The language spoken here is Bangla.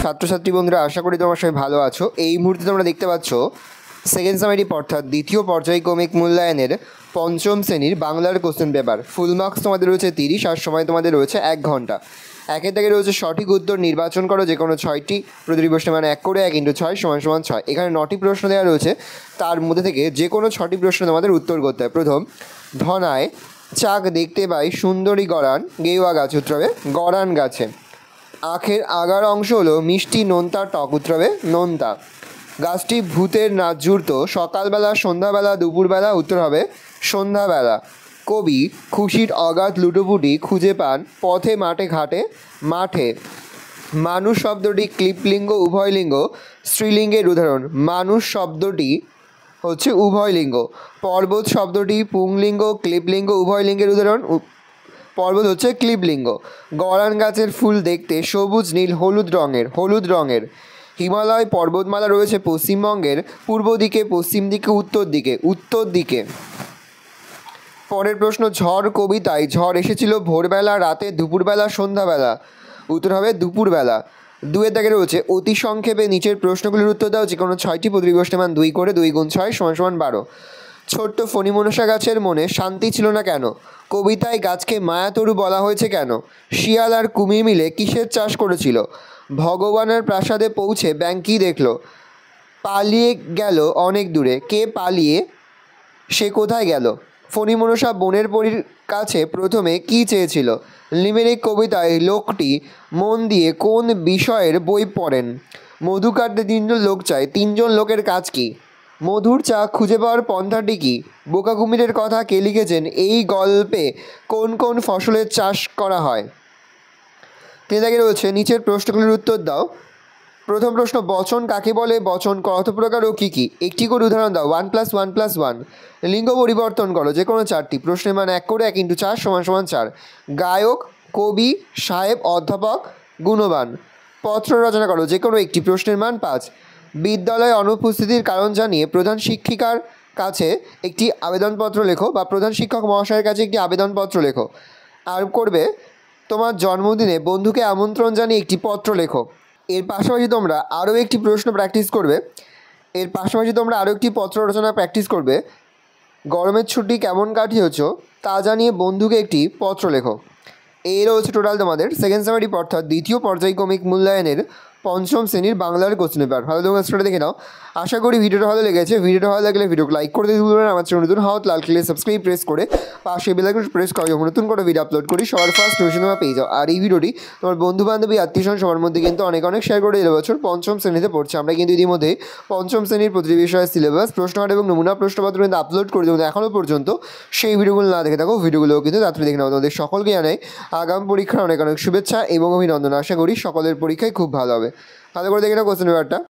ছাত্রছাত্রী বন্ধুরা, আশা করি তোমার সবাই ভালো আছো। এই মুহূর্তে তোমরা দেখতে পাচ্ছ সেকেন্ড সামেটিভ অর্থাৎ দ্বিতীয় পর্যায়ক্রমিক মূল্যায়নের পঞ্চম শ্রেণীর বাংলার কোশ্চেন পেপার। ফুল মার্কস তোমাদের রয়েছে 30 আর সময় তোমাদের রয়েছে 1 ঘন্টা। একের থেকে রয়েছে সঠিক উত্তর নির্বাচন করো, যে কোনো 6টি প্রতিটি প্রশ্নে মানে 1 করে 1 × 6 = 6। এখানে 9টি প্রশ্ন দেওয়া রয়েছে, তার মধ্যে থেকে যে কোনো 6টি প্রশ্ন তোমাদের উত্তর করতে হয়। প্রথম, ধনায় চাক দেখতে পাই সুন্দরী গড়ান গেওয়া গাছ, উত্তর হবে গড়ান গাছে। আখের আগার অংশ হলো মিষ্টি নোনতা টক, উত্তর হবে নোনতা। গাছটি ভূতের নাচ জুড়ত সকালবেলা সন্ধ্যাবেলা দুপুরবেলা, উত্তর হবে সন্ধ্যাবেলা। কবি খুশির অগাধ লুটোপুটি খুঁজে পান পথে মাঠে ঘাটে মাঠে। মানুষ শব্দটি ক্লিপলিঙ্গ উভয়লিঙ্গ স্ত্রীলিঙ্গের উদাহরণ। মানুষ শব্দটি হচ্ছে উভয়লিঙ্গ। পর্বত শব্দটি পুংলিঙ্গ ক্লিপলিঙ্গ উভয়লিঙ্গের উদাহরণ। পর্বত হচ্ছে ক্লিপলিঙ্গ। গড়ান গাছের ফুল দেখতে সবুজ নীল হলুদ রঙের। হিমালয় পর্বতমালা রয়েছে পশ্চিমবঙ্গের পূর্ব দিকে পশ্চিম দিকে উত্তর দিকে। পরের প্রশ্ন, ঝড় কবিতায় ঝড় এসেছিল ভোরবেলা রাতে দুপুরবেলা সন্ধ্যাবেলা, উত্তর হবে দুপুরবেলা। 2-এর দাগে রয়েছে অতি সংক্ষেপে নিচের প্রশ্নগুলির উত্তর দাও, যে কোনো 6টি প্রতিটি প্রশ্নের মান 2 করে 2 × 6 = 12। ছোট্ট ফণিমনসা গাছের মনে শান্তি ছিল না কেন? কবিতায় গাছকে মায়াতরু বলা হয়েছে কেন? শিয়াল আর কুমির মিলে কিসের চাষ করেছিল? ভগবানের প্রাসাদে পৌঁছে ব্যাঙ কী দেখল? পালিয়ে গেল অনেক দূরে। কে পালিয়ে সে কোথায় গেল? ফণিমনসা বনের পরীর কাছে প্রথমে কী চেয়েছিল? লিমেরিক কবিতায় লোকটি মন দিয়ে কোন বিষয়ের বই পড়েন? মধু কাটতে 3জন লোক চায়, 3জন লোকের কাজ কী? মধুর চা খুঁজে পাওয়ার পন্থাটি কী? বোকা কুমিরের কথা কে লিখেছেন? এই গল্পে কোন কোন ফসলের চাষ করা হয়? 3 দাগে রয়েছে নিচের প্রশ্নগুলির উত্তর দাও। প্রথম প্রশ্ন, বচন কাকে বলে? বচন কত প্রকার ও কী কী? একটি করে উদাহরণ দাও। 1 + 1 + 1। লিঙ্গ পরিবর্তন করো, যে কোনো 4টি প্রশ্নের মান 1 করে 1 × 4 = 4। গায়ক, কবি, সাহেব, অধ্যাপক, গুণবান। পত্র রচনা করো, যে কোনো একটি প্রশ্নের মান 5। বিদ্যালয়ে অনুপস্থিতির কারণ জানিয়ে প্রধান শিক্ষিকার কাছে একটি আবেদনপত্র লেখো, বা প্রধান শিক্ষক মহাশয়ের কাছে একটি আবেদনপত্র লেখো। আর করবে, তোমার জন্মদিনে বন্ধুকে আমন্ত্রণ জানিয়ে একটি পত্র লেখো। এর পাশাপাশি তোমরা আরও একটি প্রশ্ন প্র্যাকটিস করবে। পত্র রচনা প্র্যাকটিস করবে। গরমের ছুটি কেমন কাটিয়েছ তা জানিয়ে বন্ধুকে একটি পত্র লেখো। এই রয়েছে টোটাল তোমাদের সেকেন্ড সামেটিভ অর্থাৎ দ্বিতীয় পর্যায়ক্রমিক মূল্যায়নের পঞ্চম শ্রেণীর বাংলার কোশ্চেন পেপার। ভালো তোমরা স্টোরি দেখে নাও। আশা করি ভিডিওটা ভালো লেগেছে। ভিডিওটা ভালো লাগলে ভিডিওকে লাইক করে দিতে ভুলবেন না। আমার চ্যানেল নতুন হওয়া লাল ক্লিক সাবস্ক্রাইব প্রেস করে পাশে বেল আইকন প্রেস করে যখন নতুন করে ভিডিও আপলোড করি সবার ফার্স্ট নোটিফিকেশন তোমরা পেয়ে যাও। আর এই ভিডিওটি তোমার বন্ধু বান্ধবী আত্মীয়স্বজন সবার মধ্যে কিন্তু অনেক শেয়ার করে দিলে। বছর পঞ্চম শ্রেণীতে পড়ছে, আমরা কিন্তু ইতিমধ্যে পঞ্চম শ্রেণীর প্রতিটি বিষয়ের সিলেবাস প্রশ্নকার্ড এবং নমুনা প্রশ্নপত্র কিন্তু আপলোড করে দেবো। এখনও পর্যন্ত সেই ভিডিওগুলো না দেখে থাকো, ভিডিওগুলোও কিন্তু তাড়াতাড়ি দেখে নাও। তোমাদের সকলকে জানাই আগাম পরীক্ষার অনেক শুভেচ্ছা এবং অভিনন্দন। আশা করি সকলের পরীক্ষায় খুব ভালো হবে। ভালো করে দেখে নাও কোশ্চেন পেপারটা।